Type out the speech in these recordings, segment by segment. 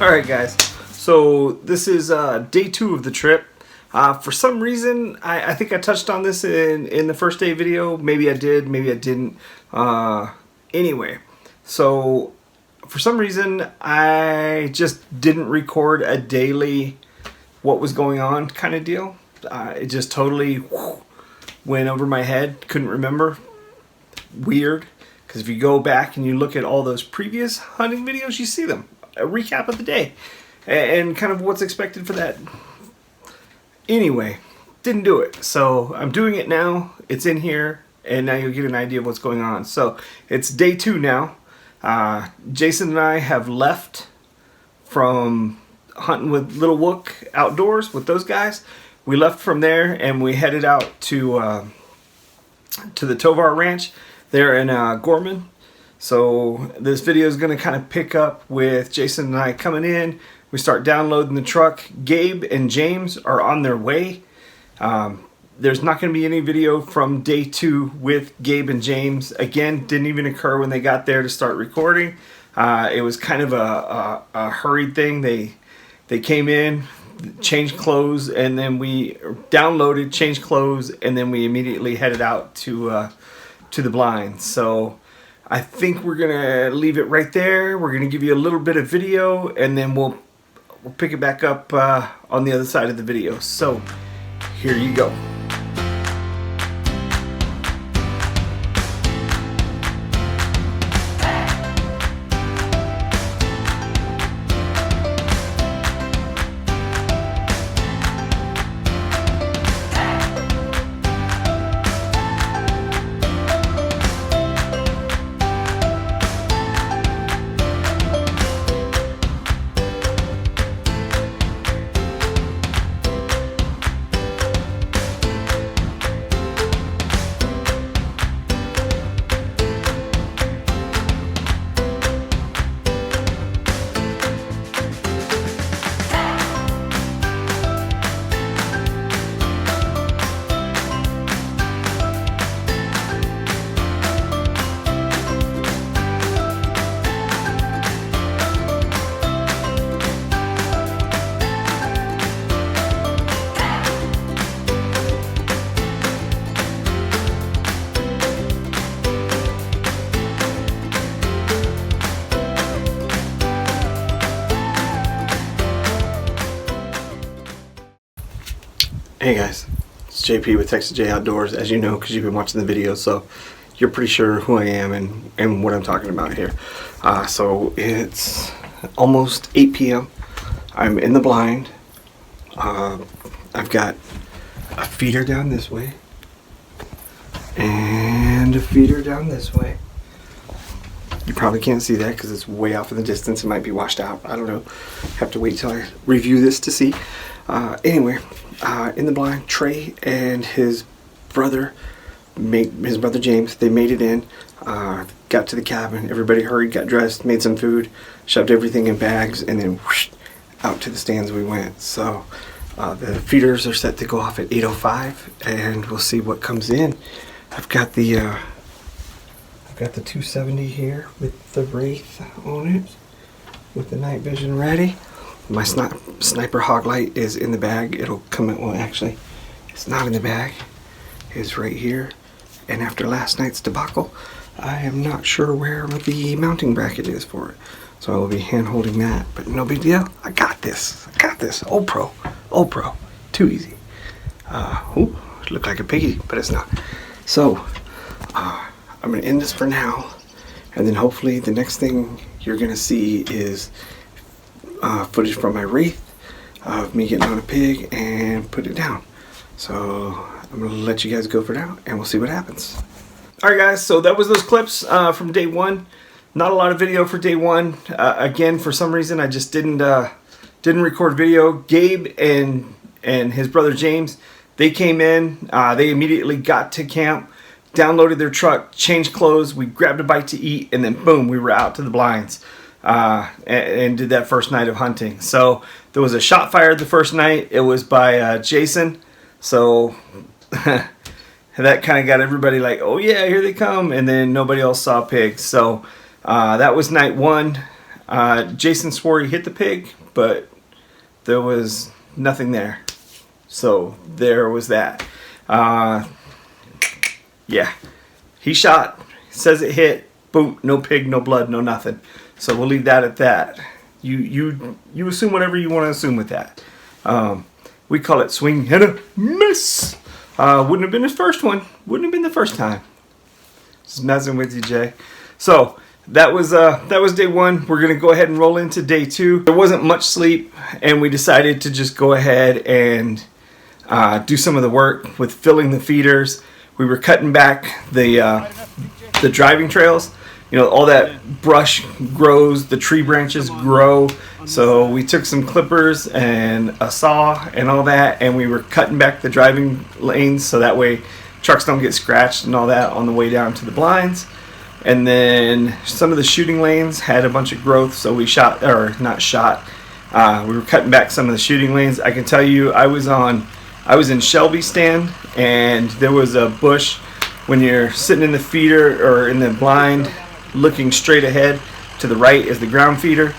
Alright guys, so this is day 2 of the trip. For some reason, I think I touched on this in the first day video. Maybe I did, maybe I didn't. Anyway, so for some reason I just didn't record a daily what was going on kind of deal. It just totally went over my head, couldn't remember. Weird, because if you go back and you look at all those previous hunting videos, you see them. A recap of the day and kind of what's expected for that. Anyway, didn't do it, so I'm doing it now. It's in here, and now you'll get an idea of what's going on. So it's day 2 now. Jason and I have left from hunting with Little Wook outdoors with those guys. We left from there and we headed out to the Tovar Ranch there in Gorman. So this video is going to kind of pick up with Jason and I coming in. We start downloading the truck. Gabe and James are on their way. There's not going to be any video from day 2 with Gabe and James. Again, didn't even occur when they got there to start recording. It was kind of a hurried thing. They came in, changed clothes, and then we downloaded, changed clothes, and then we immediately headed out to the blind. So I think we're gonna leave it right there. We're gonna give you a little bit of video, and then we'll pick it back up on the other side of the video. So here you go. Hey guys, it's JP with Texas J Outdoors, as you know because you've been watching the videos, so you're pretty sure who I am and what I'm talking about here. So it's almost 8 p.m. I'm in the blind. I've got a feeder down this way and a feeder down this way. You probably can't see that because it's way off in the distance. It might be washed out. I don't know. Have to wait till I review this to see. Anyway, in the blind, Trey and his brother James, they made it in, got to the cabin. Everybody hurried, got dressed, made some food, shoved everything in bags, and then whoosh, out to the stands we went. So the feeders are set to go off at 8:05, and we'll see what comes in. I've got the 270 here with the Wraith on it, with the night vision ready. My sniper hog light is in the bag. It'll come in, well actually, it's not in the bag. It's right here. And after last night's debacle, I am not sure where the mounting bracket is for it. So I will be hand holding that, but no big deal. I got this. Old pro. Too easy. Ooh, it looked like a piggy, but it's not. So, I'm gonna end this for now. And then hopefully the next thing you're gonna see is footage from my Wraith of me getting on a pig and put it down. So I'm gonna let you guys go for now and we'll see what happens. Alright guys, so that was those clips from day 1. Not a lot of video for day 1. Again, for some reason I just didn't record video. Gabe and his brother James, they came in, they immediately got to camp, downloaded their truck, changed clothes, we grabbed a bite to eat, and then boom, we were out to the blinds. And did that first night of hunting. So there was a shot fired the first night. It was by Jason. So that kind of got everybody like, oh yeah, here they come. And then nobody else saw pigs. So that was night 1. Jason swore he hit the pig, but there was nothing there. So there was that. Yeah, he shot, says it hit, boom, no pig, no blood, no nothing. So we'll leave that at that. You assume whatever you want to assume with that. We call it swing and a miss. Wouldn't have been his first one. Wouldn't have been the first time. Just messing with you, Jay. So that was day one. We're gonna go ahead and roll into day two. There wasn't much sleep, and we decided to just go ahead and do some of the work with filling the feeders. We were cutting back the driving trails. You know, all that brush grows, the tree branches grow. So we took some clippers and a saw and all that, and we were cutting back the driving lanes so that way trucks don't get scratched and all that on the way down to the blinds. And then some of the shooting lanes had a bunch of growth, so we shot, or not shot, we were cutting back some of the shooting lanes. I can tell you, I was in Shelby stand, and there was a bush when you're sitting in the feeder or in the blind looking straight ahead. To the right is the ground feeder.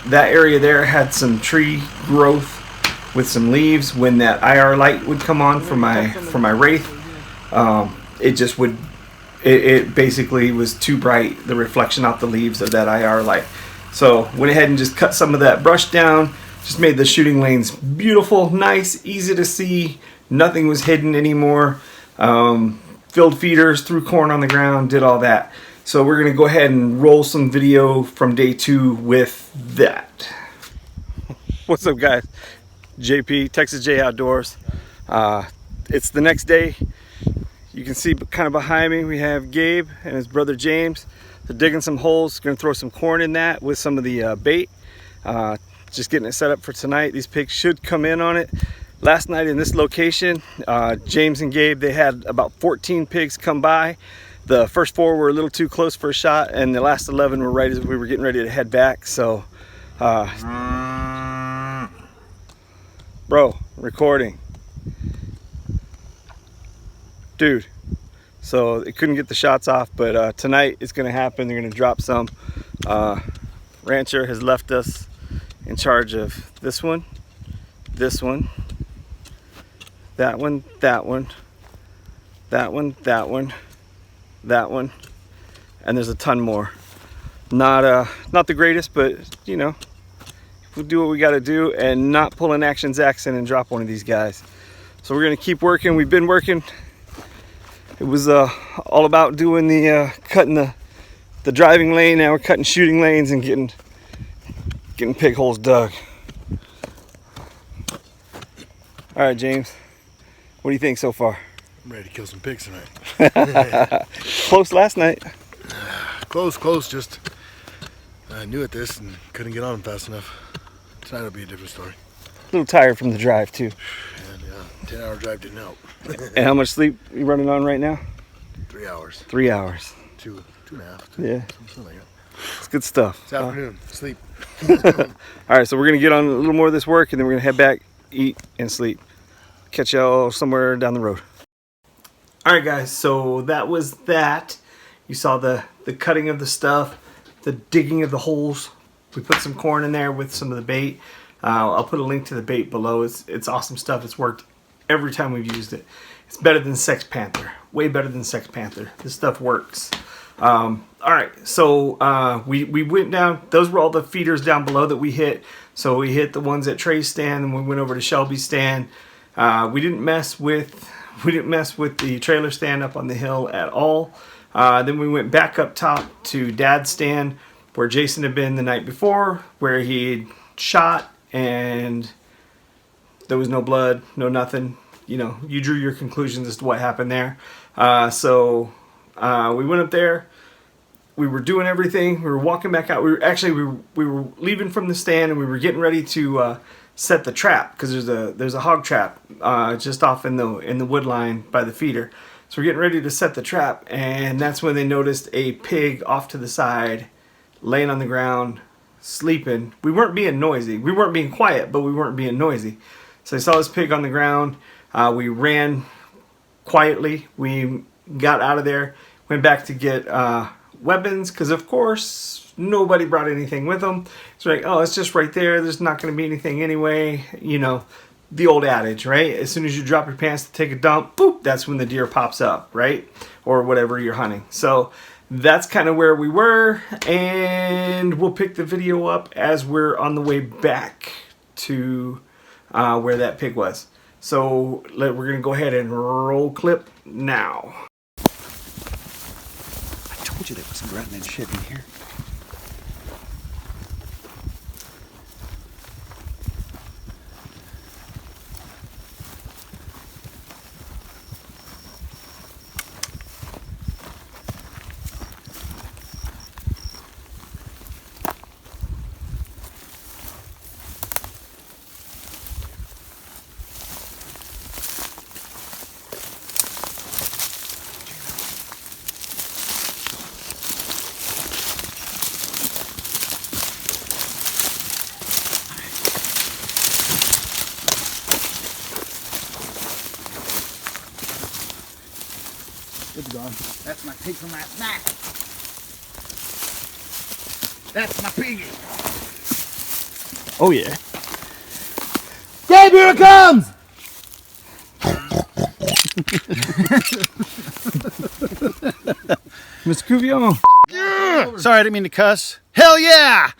That area there had some tree growth with some leaves. When that IR light would come on for my Wraith, it basically was too bright, the reflection off the leaves of that IR light. So went ahead and just cut some of that brush down, just made the shooting lanes beautiful, nice, easy to see. Nothing was hidden anymore. Filled feeders, threw corn on the ground, did all that. So we're gonna go ahead and roll some video from day two with that. What's up, guys? JP, Texas J Outdoors. It's the next day. You can see kind of behind me, we have Gabe and his brother James. They're digging some holes, gonna throw some corn in that with some of the bait. Just getting it set up for tonight. These pigs should come in on it. Last night in this location, James and Gabe, they had about 14 pigs come by. The first 4 were a little too close for a shot, and the last 11 were right as we were getting ready to head back. So, bro, recording. Dude. So they couldn't get the shots off, but tonight it's gonna happen. They're gonna drop some. Rancher has left us in charge of this one, that one, that one, that one, that one, and there's a ton more. Not the greatest, but you know, we'll do what we got to do and not pull an Action Jackson and drop one of these guys. So we're gonna keep working. We've been working. It was all about doing the cutting the driving lane. Now we're cutting shooting lanes and getting pig holes dug. All right, James, what do you think so far? I'm ready to kill some pigs tonight. Close last night. Close. Just I knew at this and couldn't get on them fast enough. Tonight will be a different story. A little tired from the drive too. And 10-hour drive didn't help. And how much sleep are you running on right now? 3 hours. 3 hours. Two and a half. Yeah. Something like that. It's good stuff. It's afternoon. Sleep. All right, so we're gonna get on a little more of this work, and then we're gonna head back, eat, and sleep. Catch y'all somewhere down the road. All right, guys. So that was that. You saw the cutting of the stuff, the digging of the holes. We put some corn in there with some of the bait. I'll put a link to the bait below. It's awesome stuff. It's worked every time we've used it. It's better than Sex Panther. Way better than Sex Panther. This stuff works. All right, so we went down. Those were all the feeders down below that we hit. So we hit the ones at Trey's stand, and we went over to Shelby's stand. We didn't mess with the trailer stand up on the hill at all. Then we went back up top to Dad's stand, where Jason had been the night before, where he shot, and there was no blood, no nothing. You know, you drew your conclusions as to what happened there. So we went up there. We were doing everything. We were walking back out. We were leaving from the stand, and we were getting ready to set the trap, because there's a hog trap just off in the wood line by the feeder. So we're getting ready to set the trap, and that's when they noticed a pig off to the side, laying on the ground, sleeping. We weren't being noisy. We weren't being quiet, but we weren't being noisy. So they saw this pig on the ground. We ran quietly. We got out of there, went back to get weapons, because of course nobody brought anything with them. It's like, oh, it's just right there. There's not going to be anything anyway. You know, the old adage, right? As soon as you drop your pants to take a dump, boop, that's when the deer pops up, right? Or whatever you're hunting. So that's kind of where we were, and we'll pick the video up as we're on the way back to where that pig was. So we're going to go ahead and roll clip now. I told you there was grunting and shit in here. It's gone. That's my pig from last night. That's my piggy. Oh yeah. Gabe, here it comes! Miss Cuvion. Sorry, I didn't mean to cuss. Hell yeah!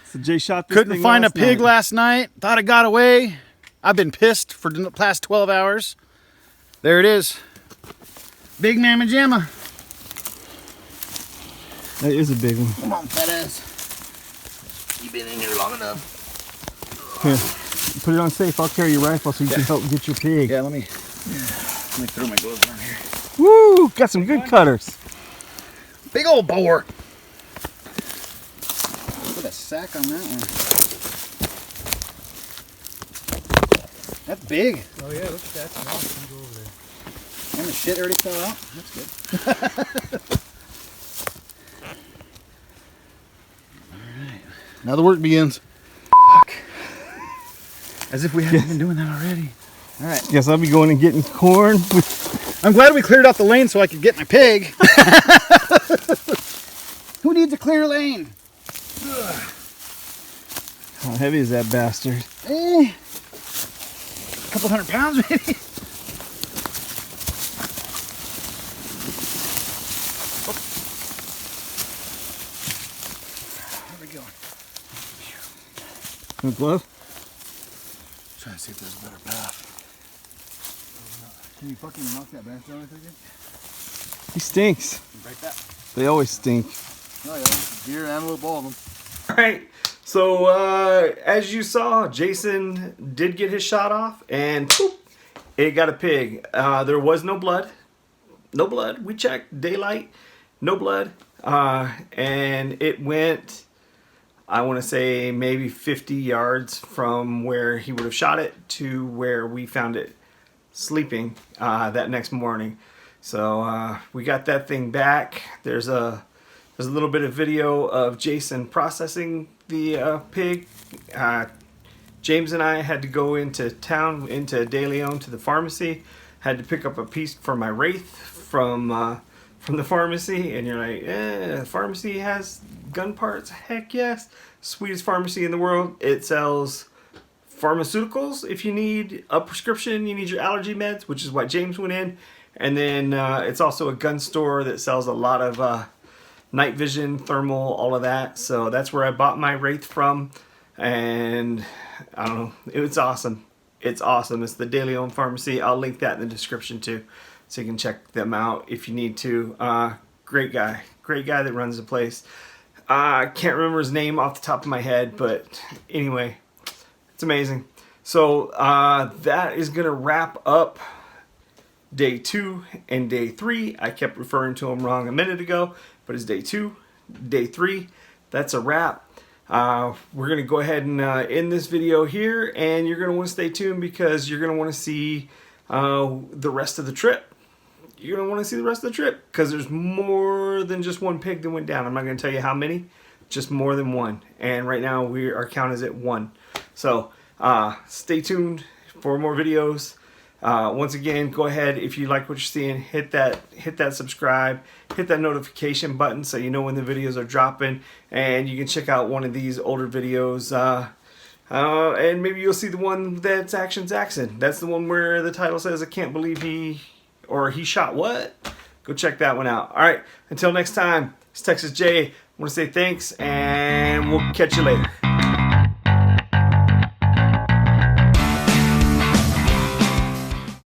So Jay shot this Couldn't thing find a last pig night. last night. Thought it got away. I've been pissed for the past 12 hours. There it is. Big Mamma Jamma. That is a big one. Come on, fat ass. You've been in here long enough. Here, put it on safe. I'll carry your rifle so you can help get your pig. Yeah, let me throw my gloves on here. Woo! Got some good cutters. Big old boar. Put a sack on that one. That's big. Oh yeah, look at that. Go over there. And the shit already fell out. That's good. Alright. Now the work begins. Fuck. As if we hadn't been doing that already. Alright. Guess I'll be going and getting corn. I'm glad we cleared out the lane so I could get my pig. Who needs a clear lane? How heavy is that bastard? A couple 100 pounds maybe. Where are we going? No glove? Trying to see if there's a better path. Can you fucking knock that branch down, I think? He stinks. Break that. They always stink. Oh yeah, deer, antelope, all of them. Alright, so as you saw, Jason did get his shot off, and poop, it got a pig. There was no blood. No blood. We checked daylight. No blood. And it went, I want to say, maybe 50 yards from where he would have shot it to where we found it sleeping that next morning. So we got that thing back. There's a little bit of video of Jason processing the pig. James and I had to go into town, into De Leon, to the pharmacy. Had to pick up a piece for my Wraith from the pharmacy. And you're like, the pharmacy has gun parts? Heck yes. Sweetest pharmacy in the world. It sells pharmaceuticals if you need a prescription, you need your allergy meds, which is why James went in. And then it's also a gun store that sells a lot of night vision, thermal, all of that. So that's where I bought my Wraith from. And I don't know, it's awesome. It's awesome. It's the De Leon Pharmacy. I'll link that in the description too, so you can check them out if you need to. Great guy that runs the place. I can't remember his name off the top of my head, but anyway, it's amazing. So that is gonna wrap up day 2 and day 3. I kept referring to them wrong a minute ago, but it's day 2, day 3. That's a wrap. We're gonna go ahead and end this video here, and you're gonna want to stay tuned because you're gonna want to see the rest of the trip. You're gonna want to see the rest of the trip because there's more than just one pig that went down. I'm not gonna tell you how many, just more than one. And right now our count is at 1. So stay tuned for more videos. Once again, go ahead, if you like what you're seeing, hit that subscribe, hit that notification button so you know when the videos are dropping, and you can check out one of these older videos. And maybe you'll see the one that's Action Jackson. That's the one where the title says, "I can't believe he shot what?" Go check that one out. All right, until next time, it's Texas Jay. I want to say thanks, and we'll catch you later.